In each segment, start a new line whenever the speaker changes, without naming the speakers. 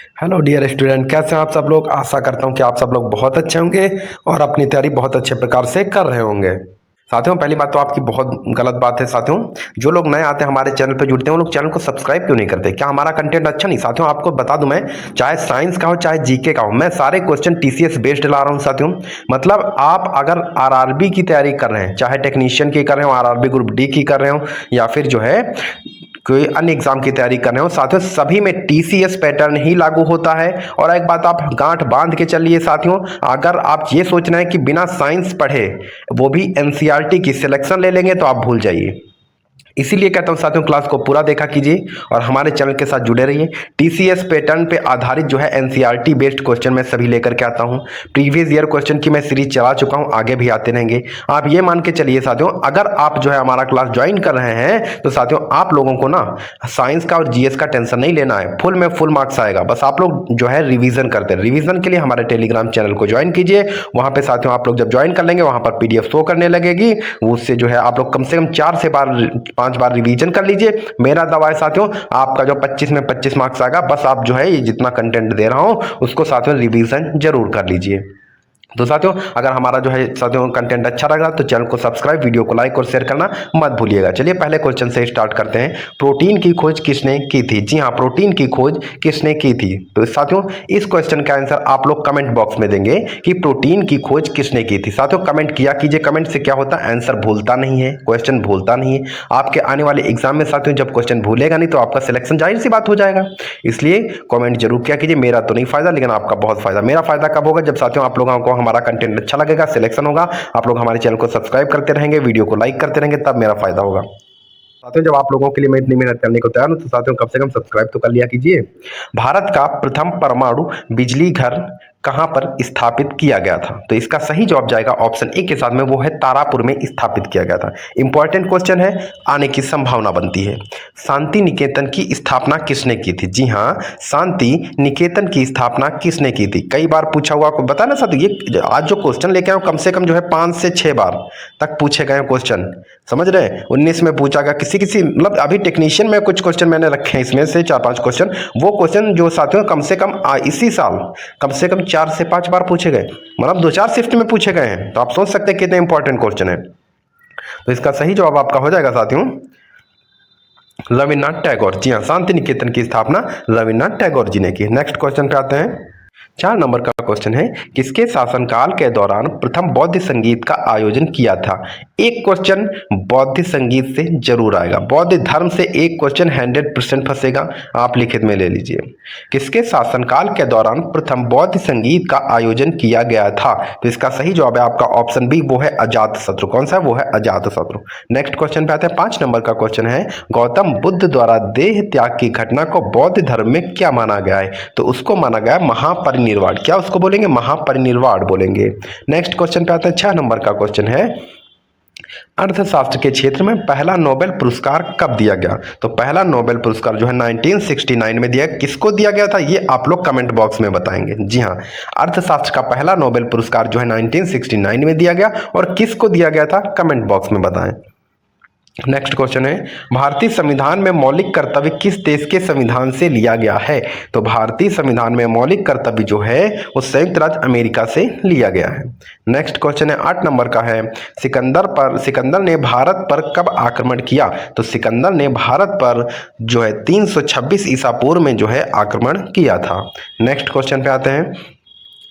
Hello dear student, कैसे हैं आप सब लोग। आशा करता हूं कि आप सब लोग बहुत अच्छे होंगे और अपनी तैयारी बहुत अच्छे प्रकार से कर रहे होंगे। साथियों, पहली बात तो आपकी बहुत गलत बात है। साथियों, जो लोग नए आते हैं हमारे चैनल पर जुड़ते हैं, वो लोग चैनल को सब्सक्राइब क्यों नहीं करते। क्या हमारा कंटेंट अच्छा नहीं? साथियों, आपको बता दूं, मैं चाहे साइंस का हो चाहे जीके का हो, मैं सारे क्वेश्चन टीसीएस बेस्ड ला रहा हूं। साथियों, मतलब आप अगर आरआरबी की तैयारी कर रहे हैं, चाहे टेक्नीशियन की कर रहे हो, आरआरबी ग्रुप डी की कर रहे हो, या फिर जो है कोई अन्य एग्जाम की तैयारी कर रहे हो, साथियों सभी में टीसीएस पैटर्न ही लागू होता है। और एक बात आप गांठ बांध के चलिए साथियों, अगर आप ये सोच रहे हैं कि बिना साइंस पढ़े वो भी एनसीईआरटी की सिलेक्शन ले लेंगे तो आप भूल जाइए। इसीलिए कहता हूं साथियों, क्लास को पूरा देखा कीजिए और हमारे चैनल के साथ जुड़े रहिए। टीसीएस पैटर्न पे आधारित जो है एनसीईआरटी बेस्ड क्वेश्चन मैं सभी लेकर के आता हूं। प्रीवियस ईयर क्वेश्चन की मैं सीरीज चला चुका हूं, आगे भी आते रहेंगे। आप ये मान के चलिए साथियों, अगर आप जो है हमारा क्लास ज्वाइन कर रहे हैं तो साथियों आप लोगों को ना साइंस का और जीएस का टेंशन नहीं लेना है। फुल में फुल मार्क्स आएगा, बस आप लोग जो है रिवीजन करते हैं। रिवीजन के लिए हमारे टेलीग्राम चैनल को ज्वाइन कीजिए। वहां पे साथियों आप लोग जब ज्वाइन कर लेंगे, वहां पर पीडीएफ शो करने लगेगी, उससे जो है आप लोग कम से कम 4 से 5 बार रिवीजन कर लीजिए। मेरा दावा है साथियों, आपका जो 25 में 25 मार्क्स आएगा। बस आप जो है ये जितना कंटेंट दे रहा हूं उसको साथियों रिवीजन जरूर कर लीजिए। तो साथियों, अगर हमारा जो है साथियों कंटेंट अच्छा लगा तो चैनल को सब्सक्राइब, वीडियो को लाइक और शेयर करना मत भूलिएगा। चलिए पहले क्वेश्चन से स्टार्ट करते हैं। प्रोटीन की खोज किसने की थी? जी हाँ, प्रोटीन की खोज किसने की थी? तो साथियों इस क्वेश्चन का आंसर आप लोग कमेंट बॉक्स में देंगे कि प्रोटीन की खोज किसने की थी। साथियों कमेंट किया कीजिए, कमेंट से क्या होता है, आंसर भूलता नहीं है, क्वेश्चन भूलता नहीं है। आपके आने वाले एग्जाम में साथियों जब क्वेश्चन भूलेगा नहीं तो आपका सिलेक्शन जाहिर सी बात हो जाएगा। इसलिए कमेंट जरूर किया कीजिए। मेरा तो नहीं फायदा, लेकिन आपका बहुत फायदा। मेरा फायदा कब होगा? जब साथियों आप लोगों को हमारा कंटेंट अच्छा लगेगा, सिलेक्शन होगा, आप लोग हमारे चैनल को सब्सक्राइब करते रहेंगे, वीडियो को लाइक करते रहेंगे, तब मेरा फायदा होगा। साथियों जब आप लोगों के लिए मैं इतनी मेहनत करने को तैयार हूं तो साथियों कम से कम सब्सक्राइब तो कर लिया कीजिए। भारत का प्रथम परमाणु बिजली घर कहां पर स्थापित किया गया था? तो इसका सही जवाब जाएगा ऑप्शन ए के साथ में, वो है तारापुर में स्थापित किया गया था। इंपॉर्टेंट क्वेश्चन है, आने की संभावना बनती है। शांति निकेतन की स्थापना किसने की थी? जी हाँ, शांति निकेतन की स्थापना किसने की थी? कई बार पूछा हुआ, आपको बताया ना साथियों, ये आज जो क्वेश्चन लेके आए कम से कम जो है 5 से 6 बार तक पूछे गए क्वेश्चन, समझ रहे हैं। 19 में पूछा गया, किसी मतलब अभी टेक्नीशियन में कुछ क्वेश्चन मैंने रखे हैं, इसमें से 4-5 क्वेश्चन, वो क्वेश्चन जो साथियों कम से कम इसी साल कम से कम 4 से 5 बार पूछे गए, मतलब 2-4 शिफ्ट में पूछे गए हैं। तो आप सोच सकते हैं कितने इंपॉर्टेंट क्वेश्चन है। तो इसका सही जवाब आपका हो जाएगा साथियों रविन्द्रनाथ टैगोर। जी हाँ, शांति निकेतन की स्थापना रविन्द्रनाथ टैगोर जी ने की। नेक्स्ट क्वेश्चन पे आते हैं। 4 नंबर का क्वेश्चन है, किसके शासनकाल के दौरान प्रथम बौद्ध संगीत का आयोजन किया था? एक क्वेश्चन बौद्ध संगीत से जरूर आएगा, बौद्ध धर्म से एक क्वेश्चन 100% फंसेगा, आप लिखित में ले लीजिए। किसके शासनकाल के दौरान प्रथम बौद्ध संगीत का आयोजन किया गया था? तो इसका सही जवाब है आपका ऑप्शन बी, वो है अजातशत्रु। कौन सा है? वो है अजातशत्रु। नेक्स्ट क्वेश्चन पे आते हैं। 5 नंबर का क्वेश्चन है, गौतम बुद्ध द्वारा देह त्याग की घटना को बौद्ध धर्म में क्या माना गया है? तो उसको माना गया महापरिनिर्वाण। क्या उसको बोलेंगे? महापरिनिर्वाण बोलेंगे। नेक्स्ट क्वेश्चन पे आते हैं। 6 नंबर का क्वेश्चन है, अर्थशास्त्र के क्षेत्र में पहला नोबेल पुरस्कार कब दिया गया? तो पहला नोबेल पुरस्कार जो है 1969 में दिया। किसको दिया गया था ये आप लोग कमेंट बॉक्स में बताएंगे। जी हाँ, अर्थशास्त्र का पहला नोबेल पुरस्कार जो है 1969 में दिया गया, और किसको दिया गया था कमेंट बॉक्स में बताएं। नेक्स्ट क्वेश्चन है, भारतीय संविधान में मौलिक कर्तव्य किस देश के संविधान से लिया गया है? तो भारतीय संविधान में मौलिक कर्तव्य जो है वो संयुक्त राज्य अमेरिका से लिया गया है। नेक्स्ट क्वेश्चन है 8 नंबर का है, सिकंदर ने भारत पर कब आक्रमण किया? तो सिकंदर ने भारत पर जो है 326 ईसा पूर्व में जो है आक्रमण किया था। नेक्स्ट क्वेश्चन पे आते हैं,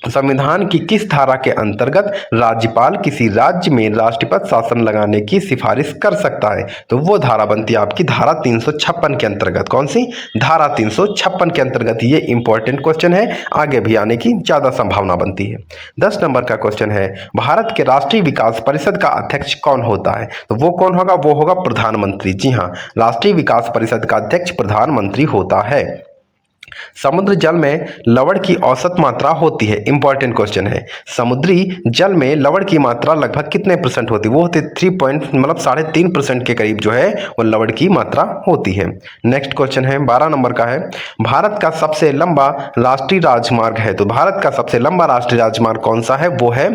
संविधान की किस धारा के अंतर्गत राज्यपाल किसी राज्य में राष्ट्रपति शासन लगाने की सिफारिश कर सकता है? तो वो धारा बनती है आपकी धारा 356 के अंतर्गत। कौन सी? धारा 356 के अंतर्गत। ये इंपॉर्टेंट क्वेश्चन है, आगे भी आने की ज्यादा संभावना बनती है। 10 नंबर का क्वेश्चन है, भारत के राष्ट्रीय विकास परिषद का अध्यक्ष कौन होता है? तो वो कौन होगा? वो होगा प्रधानमंत्री। जी हाँ, राष्ट्रीय विकास परिषद का अध्यक्ष प्रधानमंत्री होता है। समुद्र जल में लवण की औसत मात्रा होती है। इंपॉर्टेंट क्वेश्चन है, समुद्री जल में लवण की मात्रा लगभग कितने % होती है? वो होती 3.3% के करीब जो है वो लवण की मात्रा होती है। नेक्स्ट क्वेश्चन है 12 नंबर का है, भारत का सबसे लंबा राष्ट्रीय राजमार्ग है। तो भारत का सबसे लंबा राष्ट्रीय राजमार्ग कौन सा है? वो है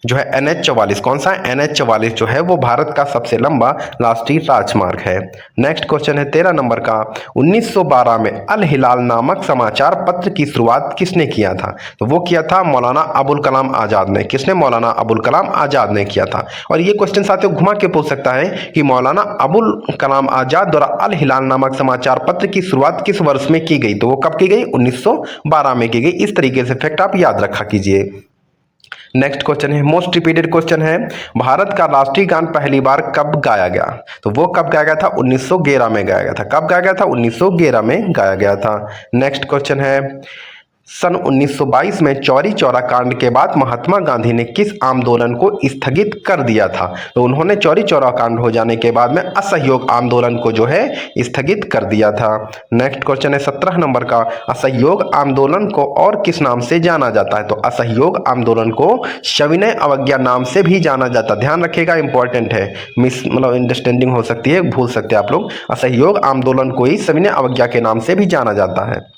जो है NH-44। कौन सा है? NH-44 जो है वो भारत का सबसे लंबा राष्ट्रीय राजमार्ग है। नेक्स्ट क्वेश्चन है 13 नंबर का, 1912 में अल हिलाल नामक समाचार पत्र की शुरुआत किसने किया था? तो वो किया था मौलाना अबुल कलाम आजाद ने। किसने? मौलाना अबुल कलाम आजाद ने किया था। और ये क्वेश्चन साथियों घुमा के पूछ सकता है कि मौलाना अबुल कलाम आजाद द्वारा अल हिलाल नामक समाचार पत्र की शुरुआत किस वर्ष में की गई? तो वो कब की गई? 1912 में की गई। इस तरीके से फैक्ट आप याद रखा कीजिए। नेक्स्ट क्वेश्चन है, मोस्ट रिपीटेड क्वेश्चन है, भारत का राष्ट्रीय गान पहली बार कब गाया गया? तो वो कब गाया गया था? 1911 में गाया गया था। कब गाया गया था? 1911 में गाया गया था। नेक्स्ट क्वेश्चन है, सन 1922 में चौरी चौरा कांड के बाद महात्मा गांधी ने किस आंदोलन को स्थगित कर दिया था? तो उन्होंने चौरी चौरा कांड हो जाने के बाद में असहयोग आंदोलन को जो है स्थगित कर दिया था। नेक्स्ट क्वेश्चन है 17 नंबर का, असहयोग आंदोलन को और किस नाम से जाना जाता है? तो असहयोग आंदोलन को सविनय अवज्ञा नाम से भी जाना जाता है। ध्यान रखिएगा, इंपॉर्टेंट है, मतलब अंडरस्टैंडिंग हो सकती है, भूल सकते हैं आप लोग। असहयोग आंदोलन को ही सविनय अवज्ञा के नाम से भी जाना जाता है।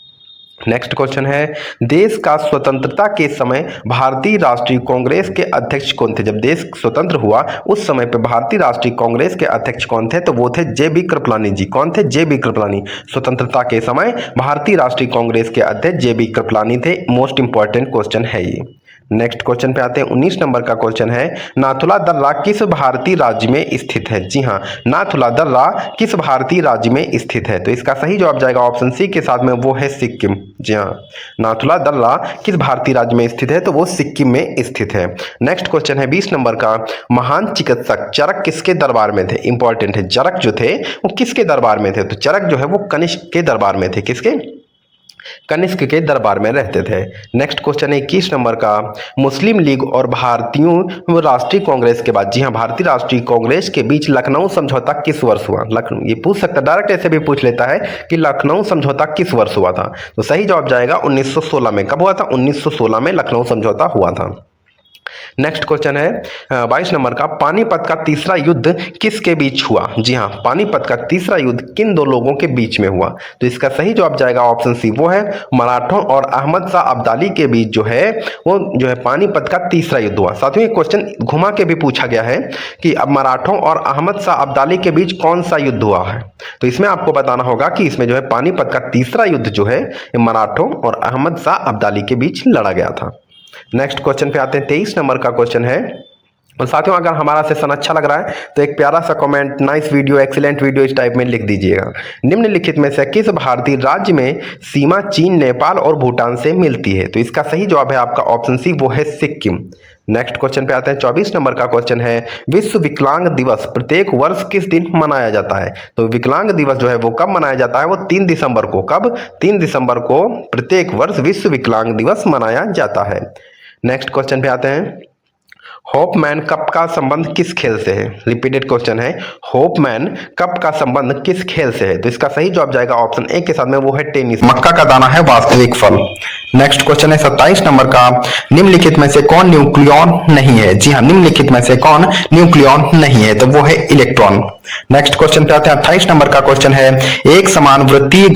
नेक्स्ट क्वेश्चन है, देश का स्वतंत्रता के समय भारतीय राष्ट्रीय कांग्रेस के अध्यक्ष कौन थे? जब देश स्वतंत्र हुआ उस समय पे भारतीय राष्ट्रीय कांग्रेस के अध्यक्ष कौन थे? तो वो थे जे.बी. कृपलानी जी। कौन थे? जे.बी. कृपलानी। स्वतंत्रता के समय भारतीय राष्ट्रीय कांग्रेस के अध्यक्ष जे.बी. कृपलानी थे। मोस्ट इंपॉर्टेंट क्वेश्चन है ये। नेक्स्ट क्वेश्चन पे आते हैं, 19 नंबर का क्वेश्चन है, नाथुला दर्रा किस भारतीय राज्य में स्थित है? जी हाँ, नाथुला दर्रा किस भारतीय राज्य में स्थित है? तो इसका सही जवाब जाएगा ऑप्शन सी के साथ में, वो है सिक्किम। जी हाँ, नाथुला दर्रा किस भारतीय राज्य में स्थित है? तो वो सिक्किम में स्थित है। नेक्स्ट क्वेश्चन है 20 नंबर का, महान चिकित्सक चरक किसके दरबार में थे? इंपॉर्टेंट है, चरक जो थे वो किसके दरबार में थे? तो चरक जो है वो कनिष्क के दरबार में थे। किसके? कनिष्क के दरबार में रहते थे। नेक्स्ट क्वेश्चन है 21 नंबर का, मुस्लिम लीग और भारतीय राष्ट्रीय कांग्रेस के बाद, जी हाँ, भारतीय राष्ट्रीय कांग्रेस के बीच लखनऊ समझौता किस वर्ष हुआ? लखनऊ, ये पूछ सकता, डायरेक्ट ऐसे भी पूछ लेता है कि लखनऊ समझौता किस वर्ष हुआ था? तो सही जवाब जाएगा 1916 में। कब हुआ था? 1916 में लखनऊ समझौता हुआ था। नेक्स्ट क्वेश्चन है 22 नंबर का, पानीपत का तीसरा युद्ध किसके बीच हुआ? जी हाँ, पानीपत का तीसरा युद्ध किन दो लोगों के बीच में हुआ? तो इसका सही जवाब जाएगा ऑप्शन सी, वो है मराठों और अहमद शाह अब्दाली के बीच जो है वो जो है पानीपत का तीसरा युद्ध हुआ। साथियों ये क्वेश्चन घुमा के भी पूछा गया है कि अब मराठों और अहमद शाह अब्दाली के बीच कौन सा युद्ध हुआ है? तो इसमें आपको बताना होगा कि इसमें जो है पानीपत का तीसरा युद्ध जो है मराठों और अहमद शाह अब्दाली के बीच लड़ा गया था। नेक्स्ट क्वेश्चन पे आते हैं, 23 नंबर का क्वेश्चन है, और साथियों अगर हमारा सेशन अच्छा लग रहा है तो एक प्यारा सा comment, nice video, excellent video इस टाइप में लिख दीजिएगा। निम्नलिखित में से किस भारतीय राज्य में सीमा चीन, नेपाल और भूटान से मिलती है? तो इसका सही जवाब है आपका ऑप्शन सी, वो है सिक्किम। नेक्स्ट क्वेश्चन पे आते हैं, 24 नंबर का क्वेश्चन है, विश्व विकलांग दिवस प्रत्येक वर्ष किस दिन मनाया जाता है? तो विकलांग दिवस जो है वो कब मनाया जाता है? वो 3 दिसंबर को। कब? 3 दिसंबर को प्रत्येक वर्ष विश्व विकलांग दिवस मनाया जाता है। नेक्स्ट क्वेश्चन पे आते हैं, होपमैन कप का संबंध किस खेल से है? रिपीटेड क्वेश्चन है, होपमैन कप का संबंध किस खेल से है? तो इसका सही जवाब जाएगा ऑप्शन ए के साथ में, वो है टेनिस। मक्का का दाना है वास्तविक फल। नेक्स्ट क्वेश्चन है 27 नंबर का, निम्नलिखित में से कौन न्यूक्लियॉन नहीं है? जी हाँ, निम्नलिखित में से कौन न्यूक्लियॉन नहीं है? तो वो है इलेक्ट्रॉन। नेक्स्ट क्वेश्चन पे आते हैं, 28 नंबर का क्वेश्चन है, एक समान वृत्तीय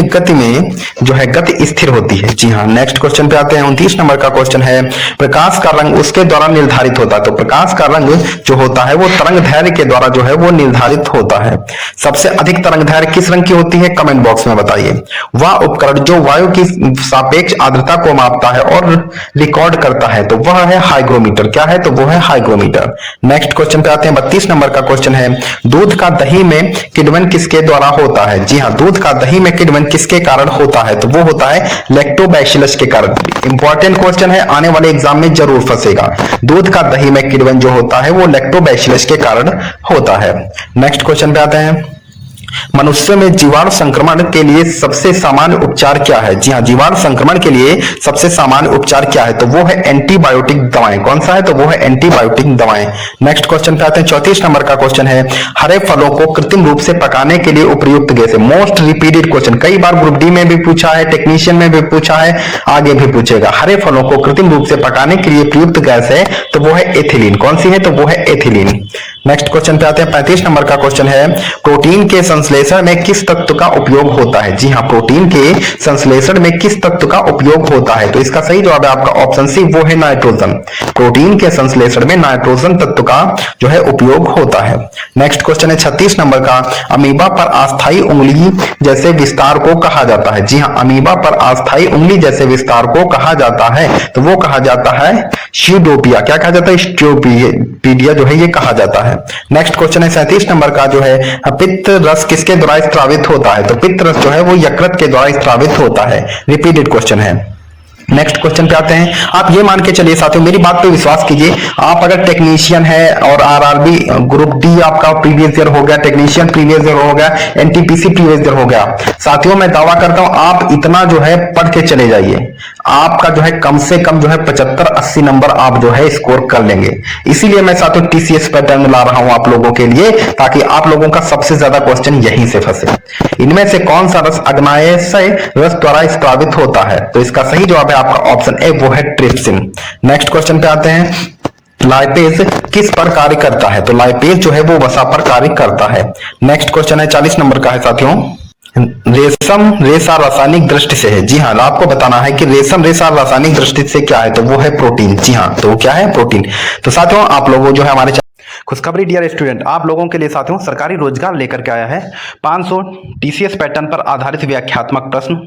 गति में जो है गति स्थिर होती है। जी हाँ। नेक्स्ट क्वेश्चन पे आते हैं, 29 नंबर का क्वेश्चन है, प्रकाश का रंग उसके द्वारा निर्धारित होता है। तो प्रकाश का रंग जो होता है वो तरंग दैर्घ्य के द्वारा जो है वो निर्धारित होता है। सबसे अधिक तरंग दैर्घ्य किस रंग की होती है? कमेंट बॉक्स में बताइए। वह उपकरण जो वायु की सापेक्ष आर्द्रता को मापता है और रिकॉर्ड करता है तो वह है हाइग्रोमीटर। क्या है? तो वो है हाइग्रोमीटर। नेक्स्ट क्वेश्चन पे आते हैं, 32 नंबर का क्वेश्चन है, दूध का दही में किण्वन किसके द्वारा होता है? जी हाँ, दूध का दही में किण्वन किसके कारण होता है? तो वो होता है लैक्टोबैसिलस के कारण। इंपॉर्टेंट क्वेश्चन है, आने वाले एग्जाम में जरूर फंसेगा। दूध का दही में किण्वन जो होता है वो लैक्टोबैसिलस के कारण होता है। नेक्स्ट क्वेश्चन पे आते हैं, मनुष्य में जीवाणु संक्रमण के लिए सबसे सामान्य उपचार क्या है? जी हाँ, जीवाणु संक्रमण के लिए सबसे सामान्य उपचार क्या है? तो वो है एंटीबायोटिक दवाएं। कौन सा है? तो वो है एंटीबायोटिक दवाएं। नेक्स्ट क्वेश्चन पे आते हैं, 34 नंबर का क्वेश्चन है, हरे फलों को कृत्रिम रूप से पकाने के लिए उपयुक्त गैस है। मोस्ट रिपीटेड क्वेश्चन, कई बार ग्रुप डी में भी पूछा है, टेक्नीशियन में भी पूछा है, आगे भी पूछेगा। हरे फलों को कृत्रिम रूप से पकाने के लिए उपयुक्त गैस है तो वो है एथिलीन। कौन सी है? तो वो है एथिलीन। नेक्स्ट क्वेश्चन पे आते हैं। 35 नंबर का क्वेश्चन है, प्रोटीन के संश्लेषण में किस तत्व का उपयोग होता है? जी हाँ, प्रोटीन के संश्लेषण में किस तत्व का उपयोग होता है? तो इसका सही जवाब है आपका ऑप्शन सी, वो है नाइट्रोजन। प्रोटीन के संश्लेषण में नाइट्रोजन तत्व का जो है उपयोग होता है। नेक्स्ट क्वेश्चन है 36 नंबर का, अमीबा पर अस्थायी उंगली जैसे विस्तार को कहा जाता है? जी हाँ, अमीबा पर अस्थायी उंगली जैसे विस्तार को कहा जाता है तो वो कहा जाता है स्यूडोपिया। क्या कहा जाता है? स्ट्रोपीडिया जो है ये कहा जाता है। नेक्स्ट क्वेश्चन है 37 नंबर का, जो है पित्त रस किसके द्वारा स्त्रावित होता है? तो पित्त रस जो है वो यकृत के द्वारा स्त्रावित होता है। रिपीटेड क्वेश्चन है। नेक्स्ट क्वेश्चन पे आते हैं। आप ये मान के चलिए साथियों, मेरी बात पे विश्वास कीजिए, आप अगर टेक्नीशियन है और आरआरबी ग्रुप डी आपका प्रीवियस ईयर हो गया, टेक्नीशियन प्रीवियस ईयर हो गया, एनटीपीसी प्रीवियस ईयर हो गया, साथियों मैं दावा करता हूं आप इतना जो है पढ़ के चले जाइए, आपका जो है कम से कम जो है 75-80 नंबर आप जो है स्कोर कर लेंगे। इसीलिए मैं साथियों टीसीएस पैटर्न ला रहा हूं आप लोगों के लिए, ताकि आप लोगों का सबसे ज्यादा क्वेश्चन यहीं से फंसे। इनमें से कौन सा रस अग्नाशय रस द्वारा स्त्रावित होता है? तो इसका सही जवाब है आपका ऑप्शन ए, वो है ट्रिप्सिन। नेक्स्ट क्वेश्चन पे आते हैं। लाइपेज किस पर कार्य करता है? तो लाइपेज जो है वो वसा पर कार्य करता है। नेक्स्ट क्वेश्चन है 40 नंबर का है साथियों, रेशम रेशा रासायनिक दृष्टि से है। जी हाँ, आपको बताना है कि रेशम रेशा रासायनिक दृष्टि से क्या है, तो वो है प्रोटीन। जी हाँ, तो क्या है? प्रोटीन। तो साथियों आप लोगों जो है हमारे खुशखबरी डियर स्टूडेंट, आप लोगों के लिए साथियों सरकारी रोजगार लेकर के आया है। 500 टीसीएस पैटर्न पर आधारित व्याख्यात्मक प्रश्न,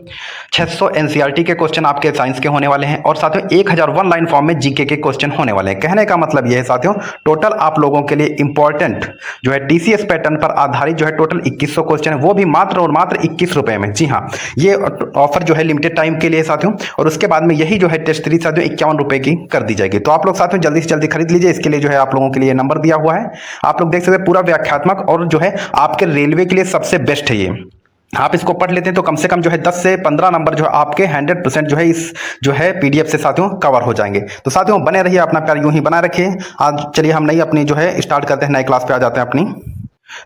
600 एनसीईआरटी के क्वेश्चन आपके साइंस के होने वाले हैं और साथियों 1000 वन लाइन फॉर्म में जीके के क्वेश्चन होने वाले हैं। कहने का मतलब यह है साथियों, टोटल आप लोगों के लिए इंपॉर्टेंट जो है टीसीएस पैटर्न पर आधारित जो है टोटल 2100 क्वेश्चन है, वो भी मात्र और मात्र 21 रुपए में। जी हाँ, ये ऑफर जो है लिमिटेड टाइम के लिए साथियों, और उसके बाद में यही जो है टेस्ट सीरीज साथियों 51 रुपए की कर दी जाएगी। तो आप लोग साथियों जल्दी से जल्दी खरीद लीजिए। इसके लिए जो है आप लोगों के लिए नंबर दिया हुआ है, आप लोग देख सकते हैं, पूरा व्याख्यात्मक और जो है आपके रेलवे के लिए सबसे बेस्ट है ये। आप इसको पढ़ लेते हैं तो कम से कम जो है 10 से 15 नंबर जो है आपके 100% जो है इस जो है पीडीएफ से साथियों कवर हो जाएंगे। तो साथियों बने रहिए, अपना प्यार यूं ही बना रखिए। आज चलिए हम नई अपनी जो है स्टार्ट करते हैं, नए क्लास पे आ जाते हैं अपनी।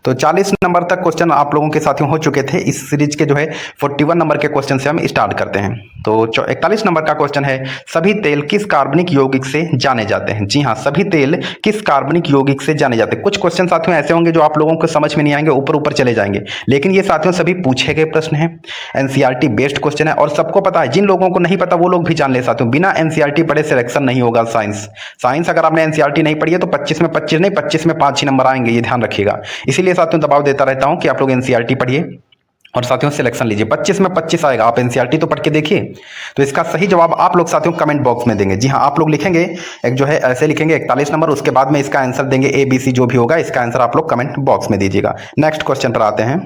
तो 40 नंबर तक क्वेश्चन आप लोगों के साथियों हो चुके थे। इस सीरीज के जो है 41 नंबर के क्वेश्चन से हम स्टार्ट करते हैं। तो 41 नंबर का क्वेश्चन है, सभी तेल किस कार्बनिक यौगिक से जाने जाते हैं? जी हाँ, सभी तेल किस कार्बनिक यौगिक से जाने जाते हैं। कुछ क्वेश्चन साथियों ऐसे होंगे जो आप लोगों को समझ में नहीं आएंगे, ऊपर ऊपर चले जाएंगे, लेकिन ये साथियों सभी पूछे गए प्रश्न है, एनसीईआरटी बेस्ड क्वेश्चन है और सबको पता है। जिन लोगों को नहीं पता वो लोग भी जान ले साथियों, बिना एनसीईआरटी पढ़े सिलेक्शन नहीं होगा साइंस अगर आपने एनसीईआरटी नहीं पढ़ी है तो 25 में 25 नहीं, 25 में 5 ही नंबर आएंगे, ये ध्यान रखिएगा। इसीलिए साथियों दबाव देता रहता हूं कि आप लोग एनसीईआरटी पढ़िए और साथियों सिलेक्शन लीजिए। 25 में 25 आएगा, आप एनसीईआरटी तो पढ़ के देखिए। तो इसका सही जवाब आप लोग साथियों कमेंट बॉक्स में देंगे। जी हाँ, आप लोग लिखेंगे एक जो है ऐसे लिखेंगे 41 नंबर, उसके बाद में इसका आंसर देंगे ABC जो भी होगा, इसका आंसर आप लोग कमेंट बॉक्स में दीजिएगा। नेक्स्ट क्वेश्चन पर आते हैं।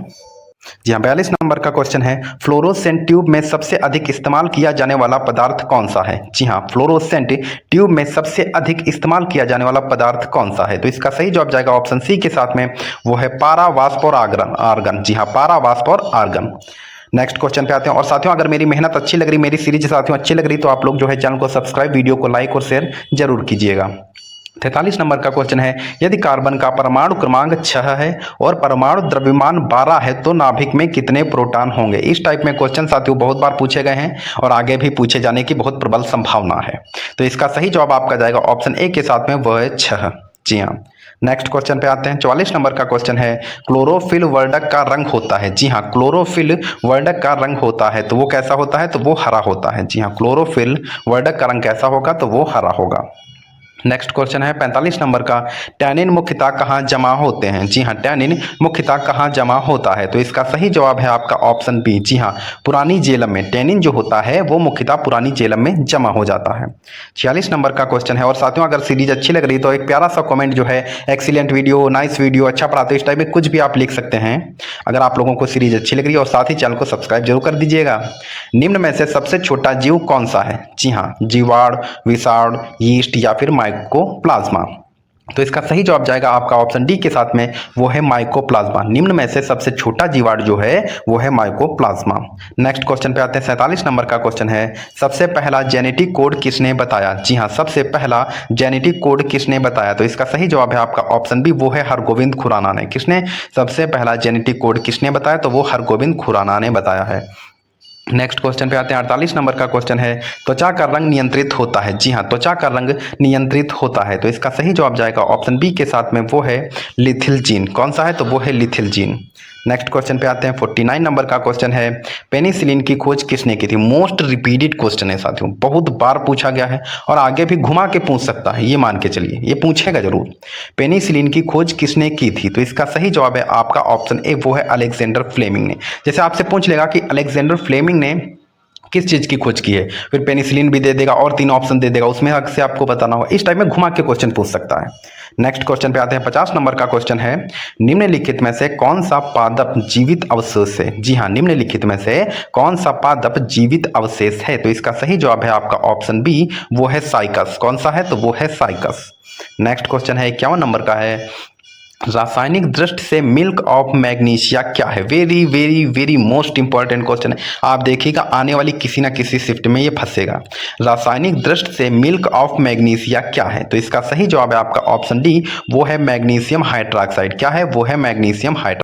जी हाँ, 42 नंबर का क्वेश्चन है, फ्लोरोसेंट ट्यूब में सबसे अधिक इस्तेमाल किया जाने वाला पदार्थ कौन सा है? जी हाँ, फ्लोरोसेंट ट्यूब में सबसे अधिक इस्तेमाल किया जाने वाला पदार्थ कौन सा है? तो इसका सही जवाब जाएगा ऑप्शन सी के साथ में, वो है पारा वाष्प आर्गन। जी हाँ, पारा वाष्प आर्गन। नेक्स्ट क्वेश्चन पे आते हैं। और साथियों अगर मेरी मेहनत अच्छी लग रही, मेरी सीरीज साथियों अच्छी लग रही, तो आप लोग जो है चैनल को सब्सक्राइब, वीडियो को लाइक और शेयर जरूर कीजिएगा। 43 नंबर का क्वेश्चन है, यदि कार्बन का परमाणु क्रमांक 6 है और परमाणु द्रव्यमान 12 है तो नाभिक में कितने प्रोटॉन होंगे? इस टाइप में क्वेश्चन साथियों बहुत बार पूछे गए हैं और आगे भी पूछे जाने की बहुत प्रबल संभावना है। तो इसका सही जवाब आपका जाएगा ऑप्शन ए के साथ में, वह है 6। जी हाँ, नेक्स्ट क्वेश्चन पे आते हैं। 44 नंबर का क्वेश्चन है, क्लोरोफिल वर्णक का रंग होता है। जी हाँ, क्लोरोफिल वर्णक का रंग होता है तो वो कैसा होता है? तो वो हरा होता है। जी हाँ, क्लोरोफिल वर्णक का रंग कैसा होगा? तो वो हरा होगा। नेक्स्ट क्वेश्चन है 45 नंबर का, टैनिन मुख्यतः कहाँ जमा होते हैं? जी हाँ, टैनिन मुख्यतः कहाँ जमा होता है? तो इसका सही जवाब है आपका ऑप्शन बी। जी हाँ, पुरानी जेलम में टैनिन जो होता है वो मुख्यतः पुरानी जेलम में जमा हो जाता है। 46 नंबर का क्वेश्चन है। और साथियों अगर सीरीज अच्छी लग रही तो एक प्यारा सा कमेंट जो है, एक्सीलेंट वीडियो, नाइस वीडियो, अच्छा पढ़ाते, इस टाइप में कुछ भी आप लिख सकते हैं अगर आप लोगों को सीरीज अच्छी लग रही है। और साथ ही चैनल को सब्सक्राइब जरूर कर दीजिएगा। निम्न में से सबसे छोटा जीव कौन सा है? जी हाँ, जीवाणु, विषाणु, यीस्ट या फिर माइकोप्लाज्मा। तो इसका सही जवाब जाएगा आपका ऑप्शन डी के साथ में, वो है माइकोप्लाज्मा। निम्न में से सबसे छोटा जीवाणु जो है वो है माइकोप्लाज्मा। नेक्स्ट क्वेश्चन पे आते हैं। 47 नंबर का क्वेश्चन है, सबसे पहला जेनेटिक कोड किसने बताया? जी हाँ, सबसे पहला जेनेटिक कोड किसने बताया? तो इसका सही जवाब है आपका ऑप्शन बी, वो है हरगोविंद खुराना ने। किसने सबसे पहला जेनेटिक कोड किसने बताया? तो वो हरगोविंद खुराना ने बताया है। नेक्स्ट क्वेश्चन पे आते हैं। 48 नंबर का क्वेश्चन है, त्वचा का रंग नियंत्रित होता है। जी हाँ, त्वचा का रंग नियंत्रित होता है, तो इसका सही जवाब जाएगा ऑप्शन बी के साथ में, वो है लिथिलजीन। कौन सा है? तो वो है लिथिलजीन। नेक्स्ट क्वेश्चन पे आते हैं। 49 नंबर का क्वेश्चन है, पेनिसिलिन की खोज किसने की थी? मोस्ट रिपीटेड क्वेश्चन है साथियों, बहुत बार पूछा गया है और आगे भी घुमा के पूछ सकता है, ये मान के चलिए, ये पूछेगा जरूर। पेनिसिलिन की खोज किसने की थी? तो इसका सही जवाब है आपका ऑप्शन ए, वो है अलेक्जेंडर फ्लेमिंग ने। जैसे आपसे पूछ लेगा कि अलेक्जेंडर फ्लेमिंग ने किस चीज़ की खोज की है, फिर पेनिसिलिन भी दे देगा और 3 ऑप्शन दे देगा, उसमें हक से आपको बताना होगा। इस टाइप में घुमा के क्वेश्चन पूछ सकता है। नेक्स्ट क्वेश्चन पे आते हैं। 50 नंबर का क्वेश्चन है, निम्नलिखित में से कौन सा पादप जीवित अवशेष है? जी हाँ, निम्नलिखित में से कौन सा पादप जीवित अवशेष है? तो इसका सही जवाब है आपका ऑप्शन बी, वो है साइकस। कौन सा है? तो वो है साइकस। नेक्स्ट क्वेश्चन है 51 नंबर का है, रासायनिक दृष्टि से मिल्क ऑफ मैग्नीशिया क्या है? Very very very most important question है, आप देखिएगा आने वाली किसी ना किसी शिफ्ट में ये फंसेगा। रासायनिक दृष्टि से मिल्क ऑफ मैग्नीशिया क्या है? तो इसका सही जवाब है आपका ऑप्शन डी, वो है मैग्नीशियम हाइड्रॉक्साइड। क्या है? वो है मैग्नीशियम हाइड्रॉक्साइड।